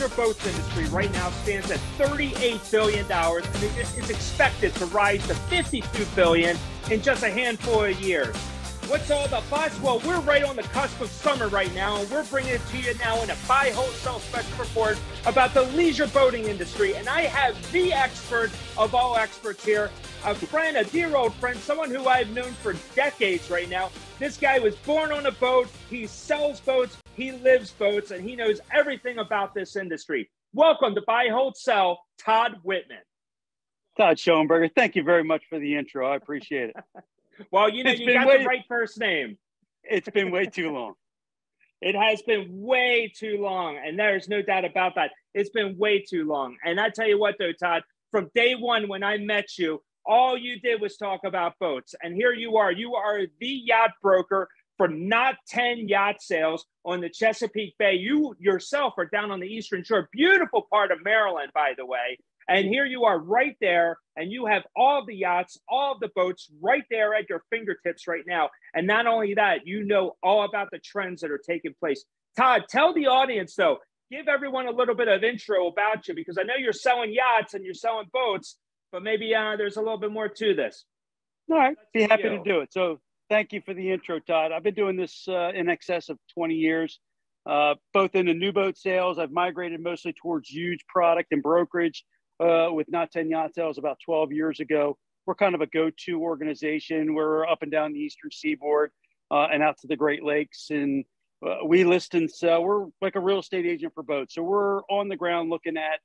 leisure boats industry right now stands at $38 billion, and it is expected to rise to $52 billion in just a handful of years. What's all the fuss? Well, we're right on the cusp of summer right now, and we're bringing it to you now in a buy, hold, sell special report about the leisure boating industry. And I have the expert of all experts here, a friend, a dear old friend, someone who I've known for decades right now. This guy was born on a boat. He sells boats. He lives boats, and he knows everything about this industry. Welcome to Buy, Hold, Sell, Todd Wittman. Todd Schoenberger, thank you very much for the intro. I appreciate it. Well, you know, you got the right first name. It's been way too long. It has been way too long, and there's no doubt about that. It's been way too long. And I tell you what, though, Todd, from day one when I met you, all you did was talk about boats. And here you are. You are the yacht broker for Not 10 Yacht Sales on the Chesapeake Bay. You yourself are down on the Eastern Shore. Beautiful part of Maryland, by the way. And here you are right there, and you have all the yachts, all of the boats right there at your fingertips right now. And not only that, you know all about the trends that are taking place. Todd, tell the audience, though, give everyone a little bit of intro about you, because I know you're selling yachts and you're selling boats, but maybe there's a little bit more to this. All right, be happy to do it. So thank you for the intro, Todd. I've been doing this in excess of 20 years, both in the new boat sales. I've migrated mostly towards used product and brokerage. With Not 10 Yacht Sales about 12 years ago. We're kind of a go-to organization. We're up and down the Eastern Seaboard and out to the Great Lakes. And we list and sell. We're like a real estate agent for boats. So we're on the ground looking at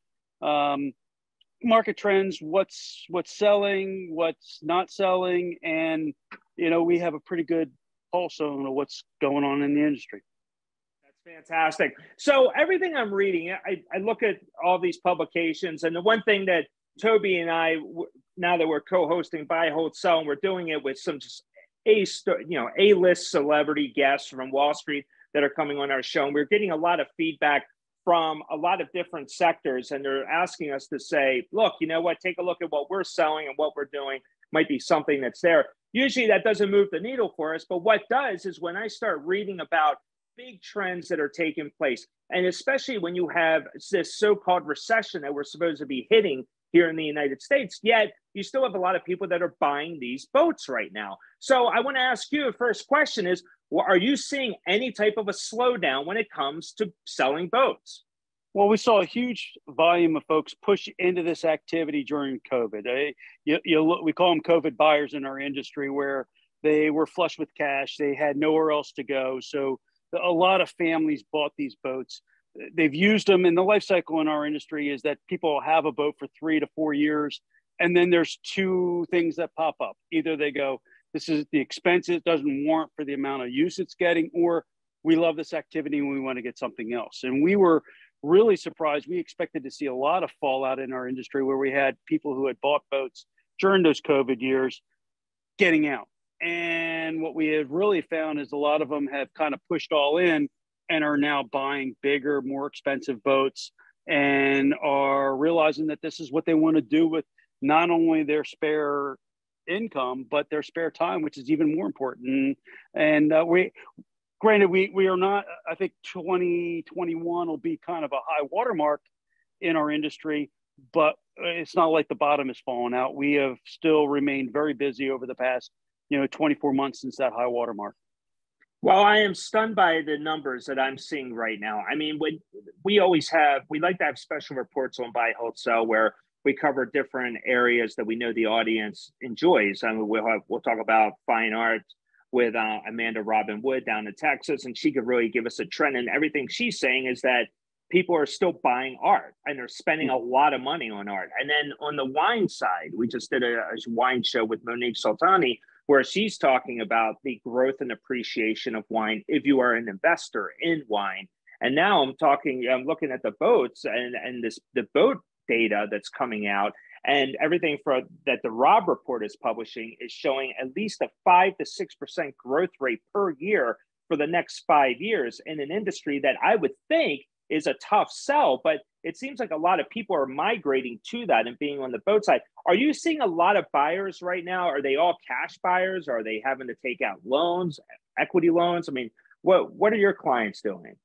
market trends, what's selling, what's not selling. And, you know, we have a pretty good pulse on what's going on in the industry. Fantastic. So everything I'm reading, I look at all these publications, and the one thing that Toby and I, now that we're co-hosting Buy, Hold, Sell, and we're doing it with some just A-list celebrity guests from Wall Street that are coming on our show, and we're getting a lot of feedback from a lot of different sectors, and they're asking us to say, look, you know what, take a look at what we're selling and what we're doing might be something that's there. Usually that doesn't move the needle for us, but what does is when I start reading about big trends that are taking place, and especially when you have this so-called recession that we're supposed to be hitting here in the United States, yet you still have a lot of people that are buying these boats right now. So I want to ask you, the first question is, well, are you seeing any type of a slowdown when it comes to selling boats? Well, we saw a huge volume of folks push into this activity during COVID. We call them COVID buyers in our industry, where they were flush with cash. They had nowhere else to go. So a lot of families bought these boats. They've used them, and the life cycle in our industry is that people have a boat for 3 to 4 years, and then there's two things that pop up. Either they go, this is the expense it doesn't warrant for the amount of use it's getting, or we love this activity and we want to get something else. And we were really surprised. We expected to see a lot of fallout in our industry, where we had people who had bought boats during those COVID years getting out. And what we have really found is a lot of them have kind of pushed all in and are now buying bigger, more expensive boats, and are realizing that this is what they want to do with not only their spare income, but their spare time, which is even more important. And we are not, I think 2021 will be kind of a high watermark in our industry, but it's not like the bottom has fallen out. We have still remained very busy over the past 24 months since that high water mark. Well, I am stunned by the numbers that I'm seeing right now. I mean, when we like to have special reports on Buy, Hold, Sell, where we cover different areas that we know the audience enjoys. I mean, we'll talk about fine art with Amanda Robin Wood down in Texas, and she could really give us a trend. And everything she's saying is that people are still buying art, and they're spending a lot of money on art. And then on the wine side, we just did a wine show with Monique Soltani, where she's talking about the growth and appreciation of wine if you are an investor in wine. And now I'm looking at the boats and the boat data that's coming out, and everything that the Robb Report is publishing is showing at least a 5 to 6% growth rate per year for the next 5 years in an industry that I would think is a tough sell, but it seems like a lot of people are migrating to that and being on the boat side. Are you seeing a lot of buyers right now? Are they all cash buyers? Are they having to take out loans, equity loans? I mean, what are your clients doing?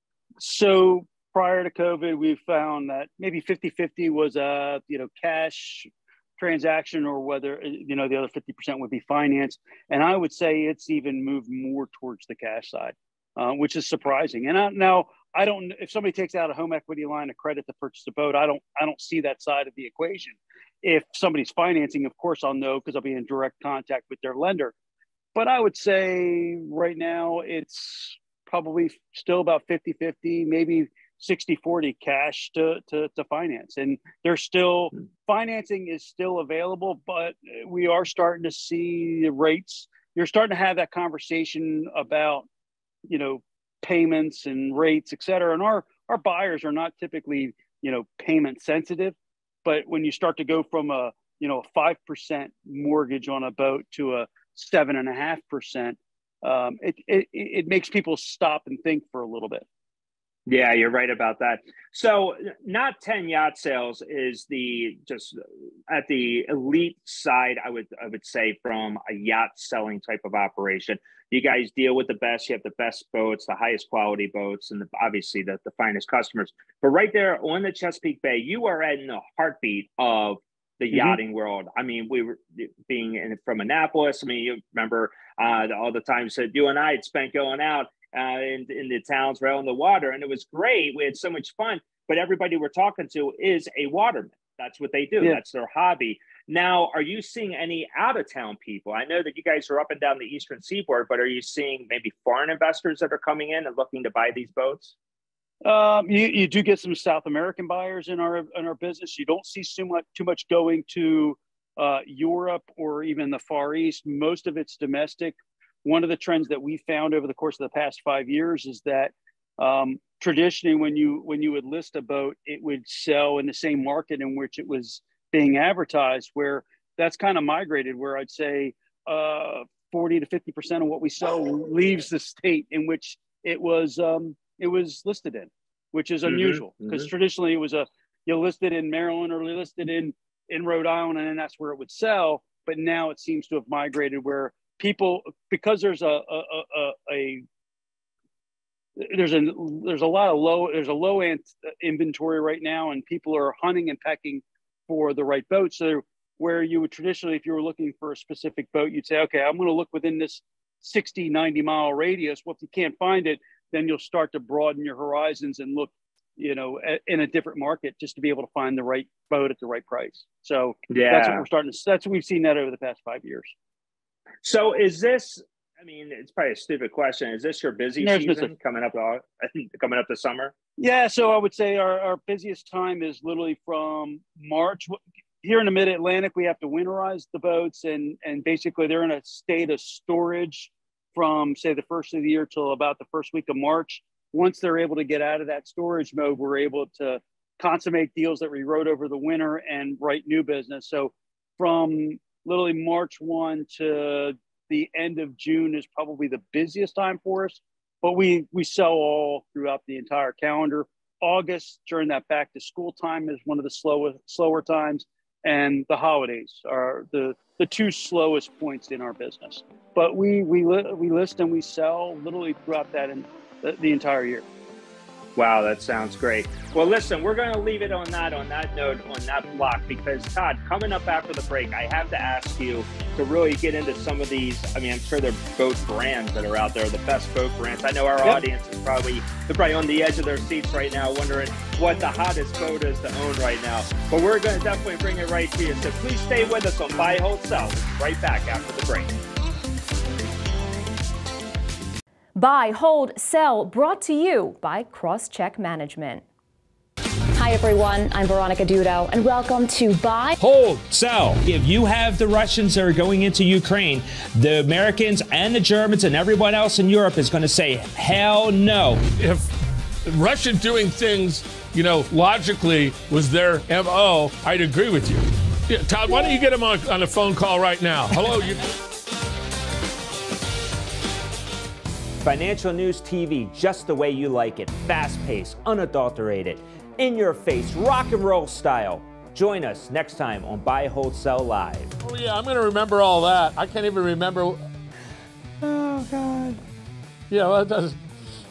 So prior to COVID, we found that maybe 50-50 was a, cash transaction, or whether, the other 50% would be finance. And I would say it's even moved more towards the cash side, which is surprising. And now I don't, if somebody takes out a home equity line of credit to purchase a boat, I don't see that side of the equation. If somebody's financing, of course I'll know, because I'll be in direct contact with their lender. But I would say right now it's probably still about 50-50, maybe 60-40 cash to finance. And there's still, financing is still available, but we are starting to see the rates. You're starting to have that conversation about, payments and rates, et cetera. And our buyers are not typically, payment sensitive. But when you start to go from a 5% mortgage on a boat to a 7.5%, it makes people stop and think for a little bit. Yeah, you're right about that. So not 10 Yacht Sales is just at the elite side, I would say, from a yacht selling type of operation. You guys deal with the best, you have the best boats, the highest quality boats, and obviously the finest customers. But right there on the Chesapeake Bay, you are in the heartbeat of the yachting world. I mean, we were being from Annapolis. I mean, you remember all the times that you and I had spent going out in the towns right on the water, and it was great. We had so much fun, but everybody we're talking to is a waterman. That's what they do. Yeah. That's their hobby. Now, are you seeing any out-of-town people? I know that you guys are up and down the Eastern Seaboard, but are you seeing maybe foreign investors that are coming in and looking to buy these boats? You do get some South American buyers in our business. You don't see too much going to Europe or even the Far East. Most of it's domestic. One of the trends that we found over the course of the past 5 years is that traditionally, when you would list a boat, it would sell in the same market in which it was being advertised. Where that's kind of migrated. Where I'd say 40 to 50% of what we sell leaves the state in which it was listed in, which is unusual, because traditionally it was listed in Maryland or listed in Rhode Island, and then that's where it would sell. But now it seems to have migrated where people, because there's a low inventory right now, and people are hunting and pecking for the right boat. So where you would traditionally, if you were looking for a specific boat, you'd say, okay, I'm going to look within this 60, 90 mile radius. Well, if you can't find it, then you'll start to broaden your horizons and look, in a different market, just to be able to find the right boat at the right price. So that's what we've seen that over the past 5 years. So is this, I mean, it's probably a stupid question. Is this your busy season coming up this summer? Yeah. So I would say our busiest time is literally from March. Here in the mid-Atlantic, we have to winterize the boats, and basically they're in a state of storage from, say, the first of the year till about the first week of March. Once they're able to get out of that storage mode, we're able to consummate deals that we wrote over the winter and write new business. So from literally March 1 to the end of June is probably the busiest time for us, but we sell all throughout the entire calendar. August, during that back to school time, is one of the slower times, and the holidays are the two slowest points in our business. But we list and we sell literally throughout that and the entire year. Wow, that sounds great. Well, listen, we're going to leave it on that note, on that block, because Todd, coming up after the break, I have to ask you to really get into some of these. I mean, I'm sure they're boat brands that are out there, the best boat brands. I know our audience is probably on the edge of their seats right now, wondering what the hottest boat is to own right now. But we're going to definitely bring it right to you. So please stay with us on Buy, Hold, Sell. Right back after the break. Buy, Hold, Sell, brought to you by CrossCheck Management. Hi everyone, I'm Veronica Dudo, and welcome to Buy, Hold, Sell. If you have the Russians that are going into Ukraine, the Americans and the Germans and everyone else in Europe is going to say, hell no. If Russia doing things, logically was their MO, I'd agree with you. Yeah, Todd, why don't you get him on a phone call right now? Hello, Financial News TV, just the way you like it. Fast-paced, unadulterated, in-your-face, rock and roll style. Join us next time on Buy, Hold, Sell Live. Oh, yeah, I'm going to remember all that. I can't even remember. Oh, God. Yeah, well,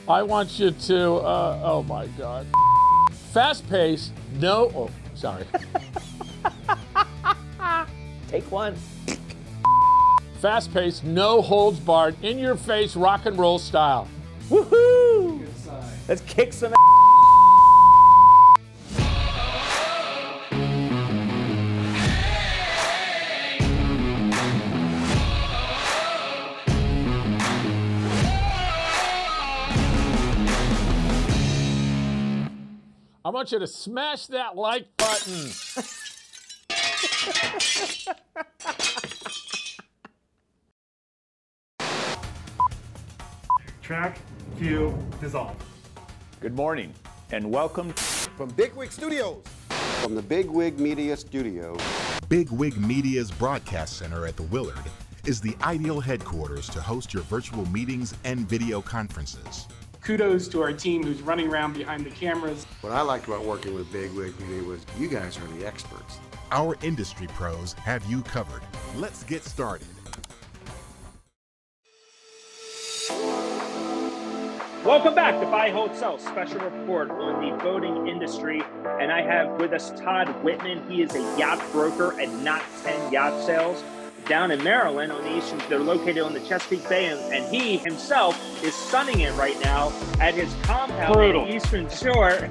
I want you to, oh, my God. Fast pace, no, oh, sorry. Take one. Fast pace, no holds barred, in your face rock and roll style. Woohoo! Let's kick some ass. I want you to smash that like button. Track, cue, dissolve. Good morning and welcome from Bigwig Studios. From the Bigwig Media Studios. Bigwig Media's broadcast center at the Willard is the ideal headquarters to host your virtual meetings and video conferences. Kudos to our team who's running around behind the cameras. What I liked about working with Bigwig Media was you guys are the experts. Our industry pros have you covered. Let's get started. Welcome back to Buy, Hold, Sell, special report on the boating industry. And I have with us Todd Wittman. He is a yacht broker at Not 10 Yacht Sales down in Maryland on the eastern. They're located on the Chesapeake Bay, and he himself is sunning it right now at his compound on the Eastern Shore.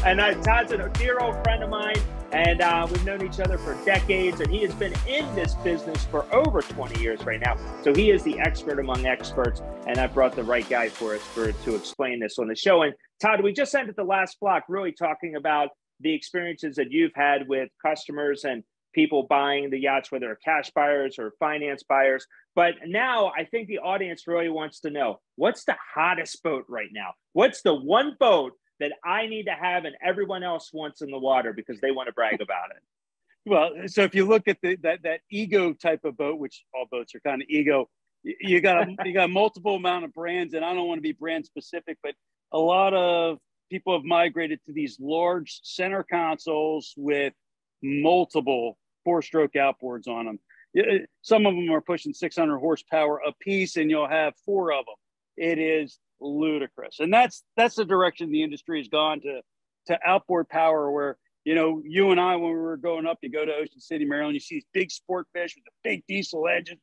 And Todd's a dear old friend of mine, and we've known each other for decades, and he has been in this business for over 20 years right now. So he is the expert among experts, and I brought the right guy for us to explain this on the show. And Todd, we just ended the last block really talking about the experiences that you've had with customers and people buying the yachts, whether they're cash buyers or finance buyers. But now I think the audience really wants to know, what's the hottest boat right now? What's the one boat that I need to have and everyone else wants in the water because they want to brag about it? Well, so if you look at that ego type of boat, which all boats are kind of ego, you got multiple amount of brands, and I don't want to be brand specific, but a lot of people have migrated to these large center consoles with multiple four-stroke outboards on them. Some of them are pushing 600 horsepower a piece, and you'll have 4 of them. It is ludicrous, and that's the direction the industry has gone to outboard power. Where you and I, when we were growing up, you go to Ocean City, Maryland, you see these big sport fish with the big diesel engines.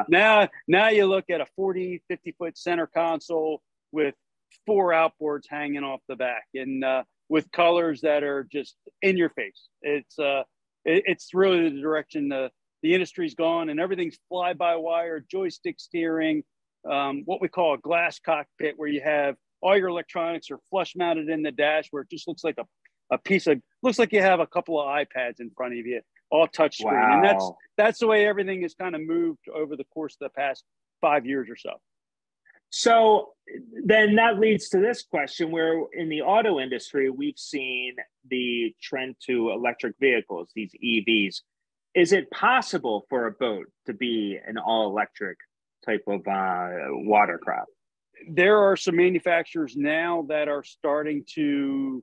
Now you look at a 40, 50-foot center console with 4 outboards hanging off the back, and with colors that are just in your face. It's really the direction the industry's gone, and everything's fly-by-wire, joystick steering, what we call a glass cockpit, where you have all your electronics are flush mounted in the dash, where it just looks like a piece of, looks like you have a couple of iPads in front of you, all touch screen. Wow. And that's the way everything has kind of moved over the course of the past 5 years or so. So then that leads to this question, where in the auto industry, we've seen the trend to electric vehicles, these EVs. Is it possible for a boat to be an all-electric type of watercraft? There are some manufacturers now that are starting to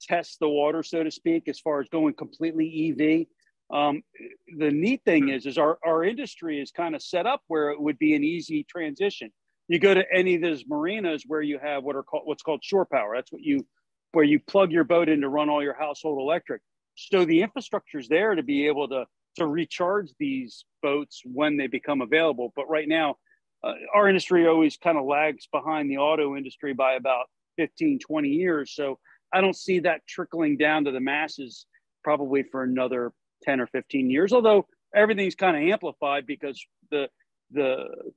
test the water, so to speak, as far as going completely EV. The neat thing is our industry is kind of set up where it would be an easy transition. You go to any of those marinas where you have what's called shore power. That's where you plug your boat in to run all your household electric. So the infrastructure is there to be able to recharge these boats when they become available. But right now, our industry always kind of lags behind the auto industry by about 15, 20 years. So I don't see that trickling down to the masses probably for another 10 or 15 years, although everything's kind of amplified because the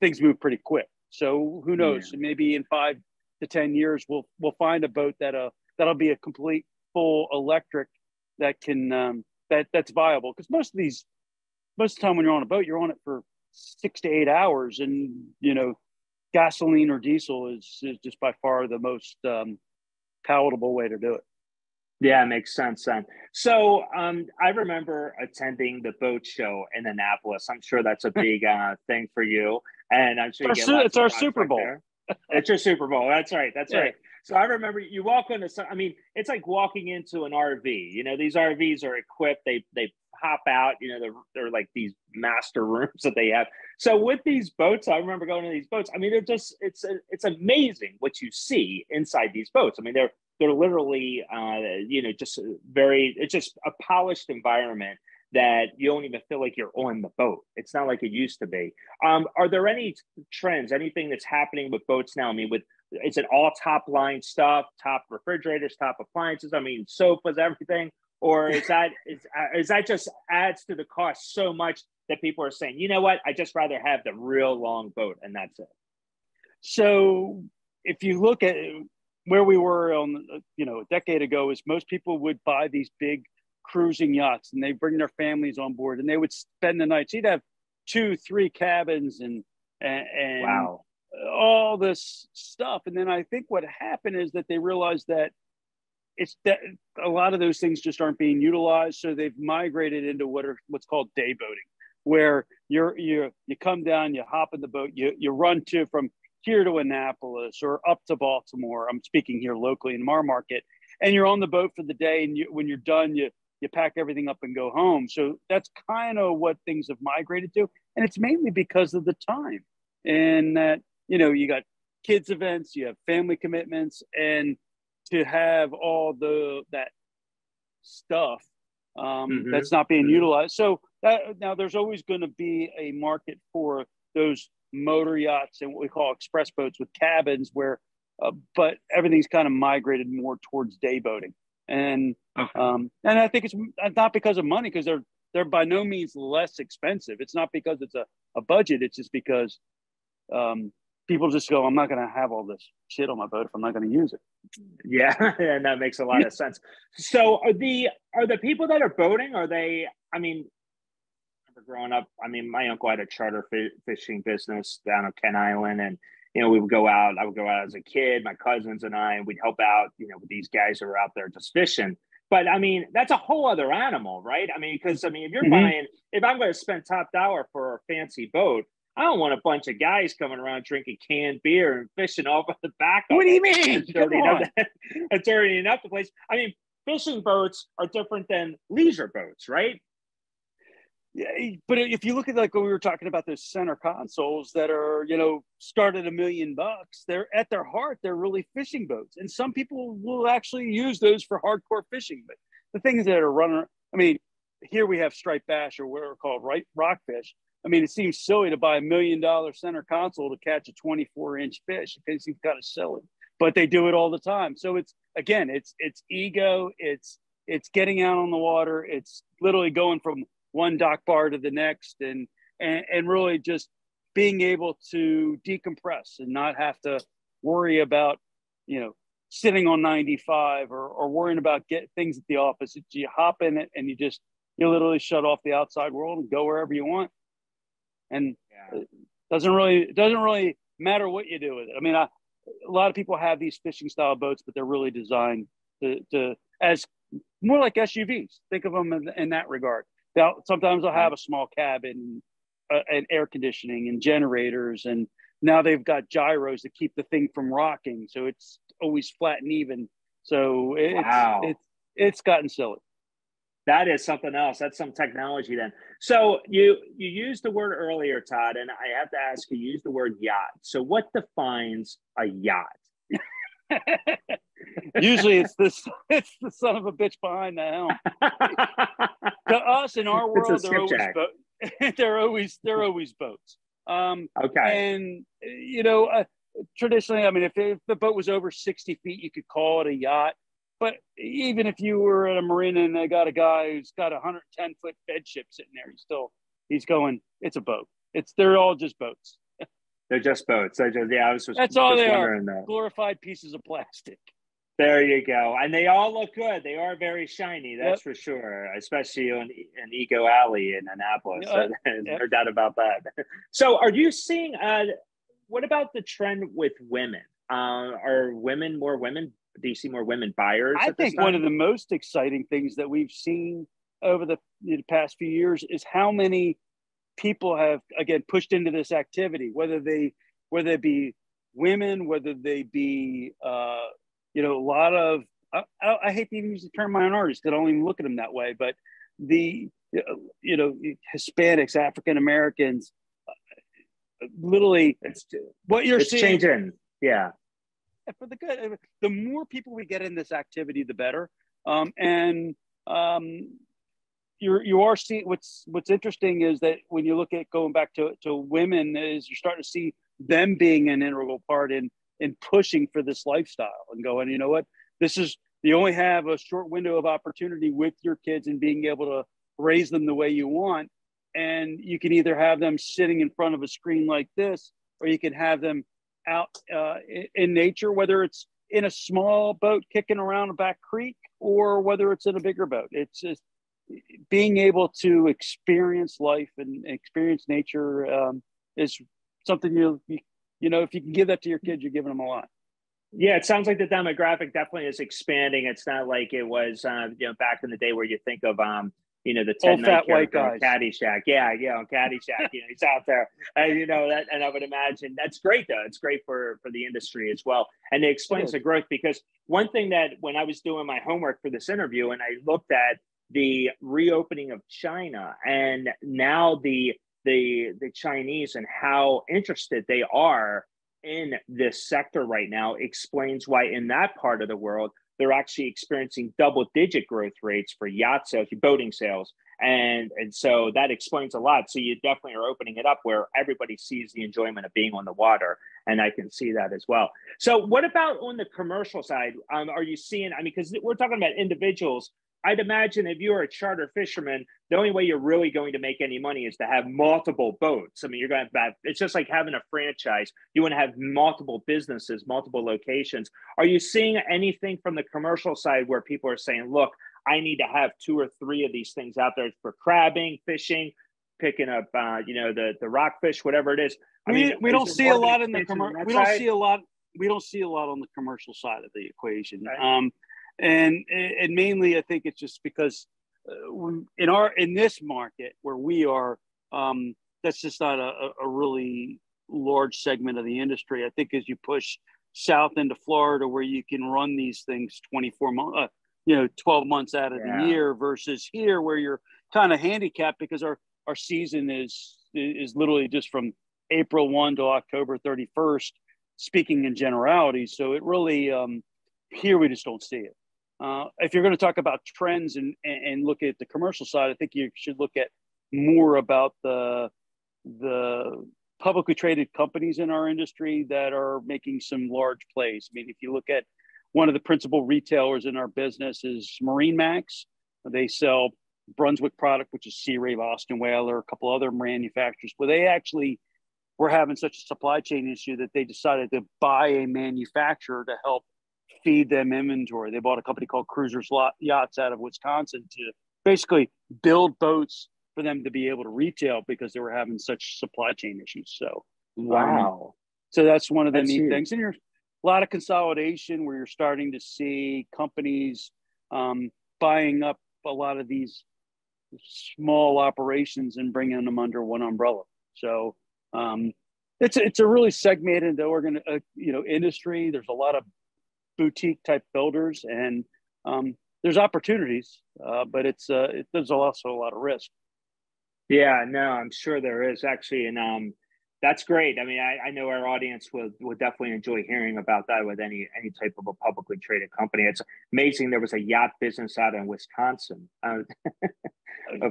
things move pretty quick. So who knows? Yeah. Maybe in 5 to 10 years, we'll find a boat that'll be a complete full electric that can that's viable. Because most of the time when you're on a boat, you're on it for 6 to 8 hours, and gasoline or diesel is just by far the most palatable way to do it. Yeah, it makes sense then. So I remember attending the boat show in Annapolis. I'm sure that's a big thing for you. And I'm sure it's our Super Bowl. It's your Super Bowl. That's right. That's right. So I remember you walk into it's like walking into an RV. These RVs are equipped. They hop out. They're like these master rooms that they have. So with these boats, I remember going to these boats. They're just it's amazing what you see inside these boats. They're they're literally, just it's just a polished environment that you don't even feel like you're on the boat. It's not like it used to be. Are there any trends, anything that's happening with boats now? I mean, is it all top line stuff, top refrigerators, top appliances? I mean, sofas, everything? Or is that just adds to the cost so much that people are saying, you know what, I just rather have the real long boat and that's it? So if you look at where we were a decade ago, is most people would buy these big cruising yachts and they bring their families on board and they would spend the night. So you'd have 2-3 cabins and wow, all this stuff. And then I think what happened is that they realized that that a lot of those things just aren't being utilized. So they've migrated into what's called day boating, where you come down, you hop in the boat, you run from here to Annapolis or up to Baltimore. I'm speaking here locally in our market, and you're on the boat for the day. And when you're done, you pack everything up and go home. So that's kind of what things have migrated to. And it's mainly because of the time, and that, you got kids events, you have family commitments, and to have all that stuff that's not being utilized. So now there's always going to be a market for those motor yachts and what we call express boats with cabins but everything's kind of migrated more towards day boating. And I think it's not because of money, because they're by no means less expensive. It's not because it's a budget. It's just because people just go, I'm not going to have all this shit on my boat if I'm not going to use it. Yeah, and that makes a lot of sense. So are the people that are boating, growing up, my uncle had a charter fishing business down on Kent Island, and we would go out. I would go out as a kid, my cousins and I, and we'd help out, with these guys who were out there just fishing. But that's a whole other animal, right? Because if you're buying, if I'm going to spend top dollar for a fancy boat, I don't want a bunch of guys coming around drinking canned beer and fishing off of the back. What do you mean? Dirtying up the place. Fishing boats are different than leisure boats, right? Yeah, but if you look at like what we were talking about, those center consoles that are, start at $1 million, they're at their heart, they're really fishing boats. And some people will actually use those for hardcore fishing. But the things that are running, here we have striped bass or what are called rockfish. It seems silly to buy $1 million center console to catch a 24-inch fish. It seems kind of silly, but they do it all the time. So it's ego, it's getting out on the water, it's literally going from one dock bar to the next, and really just being able to decompress and not have to worry about, sitting on 95 or worrying about get things at the office. You hop in it and you literally shut off the outside world and go wherever you want. And it doesn't really matter what you do with it. A lot of people have these fishing style boats, but they're really designed to as more like SUVs. Think of them in that regard. Now, sometimes they'll have a small cabin and air conditioning and generators, and now they've got gyros to keep the thing from rocking, so it's always flat and even. So it's gotten silly. That is something else. That's some technology then. So you used the word earlier, Todd, and I have to ask you, use the word yacht. So what defines a yacht? Usually it's the son of a bitch behind the helm. To us in our world, they're always boats. Okay. And traditionally, if the boat was over 60 feet, you could call it a yacht. But even if you were at a marina and they got a guy who's got a 110-foot bedship sitting there, he's going, it's a boat. They're all just boats. They're just boats. That's all they are. Glorified pieces of plastic. There you go. And they all look good. They are very shiny, that's for sure, especially in Eco Alley in Annapolis. No doubt about that. So are you seeing, what about the trend with women? Are more women? Do you see more women buyers? I think one of the most exciting things that we've seen over the past few years is how many people have, again, pushed into this activity, whether they be women, whether they be, a lot of, I hate to even use the term minorities because I don't even look at them that way, but the, Hispanics, African Americans, literally, what you're seeing. Changing. Yeah. for the good. The more people we get in this activity, the better. You are seeing what's interesting is that when you look at going back to women, is you're starting to see them being an integral part in pushing for this lifestyle and going, you know what, you only have a short window of opportunity with your kids and being able to raise them the way you want. And you can either have them sitting in front of a screen like this, or you can have them out in nature, whether it's in a small boat kicking around a back creek or whether it's in a bigger boat. It's just being able to experience life and experience nature is something you know, if you can give that to your kids, you're giving them a lot. Yeah, it sounds like the demographic definitely is expanding. It's not like it was, back in the day where you think of, the Ted Knight character on Caddyshack. Yeah, on Caddyshack. He's out there, and I would imagine that's great though. It's great for the industry as well, and it explains the growth. Because one thing that when I was doing my homework for this interview, and I looked at the reopening of China, and now the Chinese and how interested they are in this sector right now explains why in that part of the world they're actually experiencing double-digit growth rates for yacht sales, boating sales, and so that explains a lot. So you definitely are opening it up where everybody sees the enjoyment of being on the water, and I can see that as well. So what about on the commercial side? Are you seeing? Because we're talking about individuals. I'd imagine if you're a charter fisherman, the only way you're really going to make any money is to have multiple boats. You're going to have, it's just like having a franchise. You want to have multiple businesses, multiple locations. Are you seeing anything from the commercial side where people are saying, look, I need to have 2 or 3 of these things out there for crabbing, fishing, picking up, the rockfish, whatever it is. We don't see a lot in the commercial. We don't see a lot. We don't see a lot on the commercial side of the equation. Right. And mainly, I think it's just because in this market where we are, that's just not a really large segment of the industry. I think as you push south into Florida, where you can run these things 24 months, 12 months out of the year, versus here where you're kind of handicapped because our season is literally just from April 1 to October 31st, speaking in generalities. So it really here we just don't see it. If you're going to talk about trends and look at the commercial side, I think you should look at more about the publicly traded companies in our industry that are making some large plays. If you look at one of the principal retailers in our business is MarineMax. They sell Brunswick product, which is Sea Ray, Boston Whaler, a couple other manufacturers, where they actually were having such a supply chain issue that they decided to buy a manufacturer to help feed them inventory. They bought a company called Cruisers Yachts out of Wisconsin to basically build boats for them to be able to retail because they were having such supply chain issues. So, wow. So that's one of the neat things. And there's a lot of consolidation where you're starting to see companies buying up a lot of these small operations and bringing them under one umbrella. So it's a really segmented industry. There's a lot of boutique type builders, and there's opportunities, but there's also a lot of risk. Yeah, no, I'm sure there is actually, and that's great. I know our audience would definitely enjoy hearing about that with any type of a publicly traded company. It's amazing there was a yacht business out in Wisconsin. There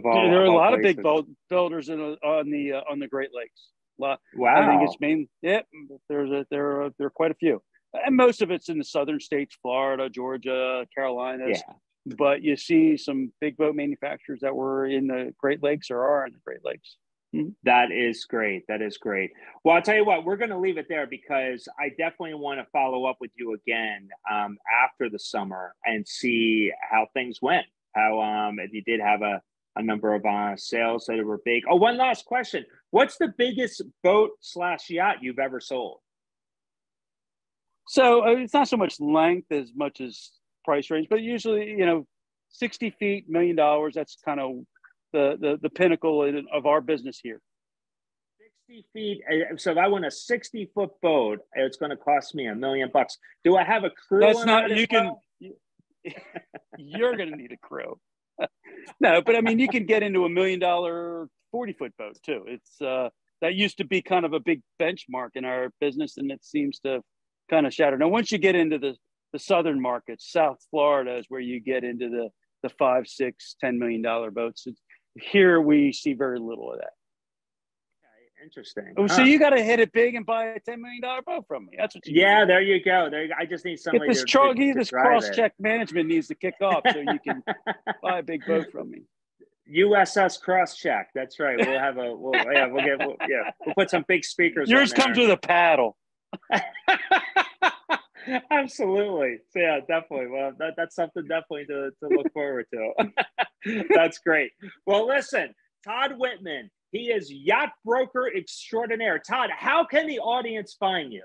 are a lot of big builders on the Great Lakes. Wow, I think it's main. Yeah, there are quite a few. And most of it's in the southern states, Florida, Georgia, Carolinas. Yeah. But you see some big boat manufacturers that were in the Great Lakes or are in the Great Lakes. Mm-hmm. That is great. That is great. Well, I'll tell you what, we're going to leave it there because I definitely want to follow up with you again after the summer and see how things went. How if you did have a number of sales that were big. Oh, one last question. What's the biggest boat/yacht you've ever sold? So it's not so much length as much as price range, but usually, 60 feet, $1 million. That's kind of the pinnacle of our business here. 60 feet. So if I want a 60-foot boat, it's going to cost me $1 million. Do I have a crew? That's not, you can, you're going to need a crew. No, but you can get into $1 million 40-foot boat too. It's that used to be kind of a big benchmark in our business, and it seems to kind of shattered. Now, once you get into the southern markets, South Florida is where you get into the $5, $6, $10 million boats. Here we see very little of that. Okay, interesting. Oh, so you got to hit it big and buy a $10 million boat from me. That's what you do. There you go. I just need somebody this CrossCheck Management needs to kick off so you can buy a big boat from me. USS CrossCheck. That's right. We'll have we'll put some big speakers. Yours comes with a paddle. Absolutely. So yeah, definitely. Well, that's something definitely to look forward to. That's great. Well, listen, Todd Wittman, he is Yacht Broker Extraordinaire. Todd, how can the audience find you?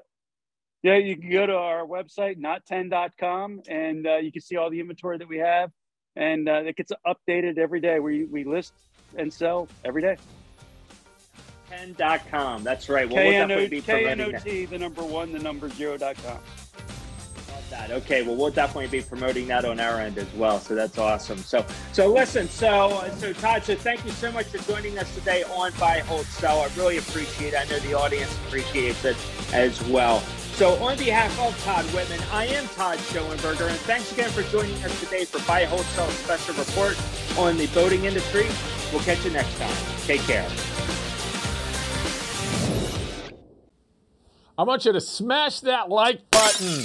Yeah, you can go to our website, not10.com, and you can see all the inventory that we have. And it gets updated every day. We list and sell every day. 10.com. That's right. Well, we'll definitely be promoting that. KNOT, the number 1, the number 0.com. Love that. Okay. Well, we'll definitely be promoting that on our end as well. So that's awesome. So listen. So Todd. So thank you so much for joining us today on Buy, Hold, Sell. I really appreciate it. I know the audience appreciates it as well. So on behalf of Todd Wittman, I am Todd Schoenberger, and thanks again for joining us today for Buy, Hold, Sell Special Report on the boating industry. We'll catch you next time. Take care. I want you to smash that like button.